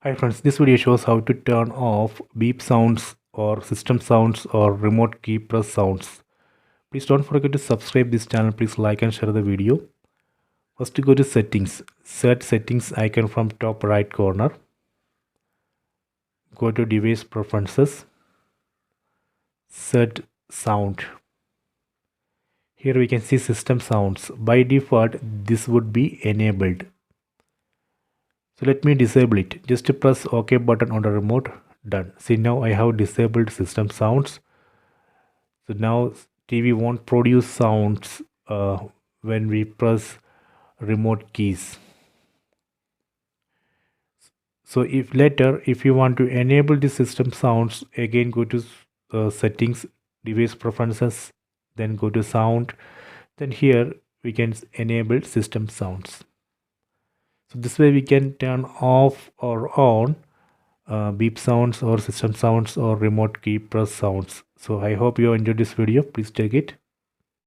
Hi friends, this video shows how to turn off beep sounds or system sounds or remote key press sounds. Please don't forget to subscribe this channel. Please like and share the video. First go to settings. Set settings icon from top right corner. Go to device preferences. Set sound. Here we can see system sounds. By default this would be enabled. So let me disable it. Just press OK button on the remote. Done. See, now I have disabled system sounds. So now TV won't produce sounds when we press remote keys. So if later if you want to enable the system sounds, again go to settings, device preferences, then go to sound, then here we can enable system sounds. So this way we can turn off or on beep sounds or system sounds or remote key press sounds. So I hope you enjoyed this video. Please take it.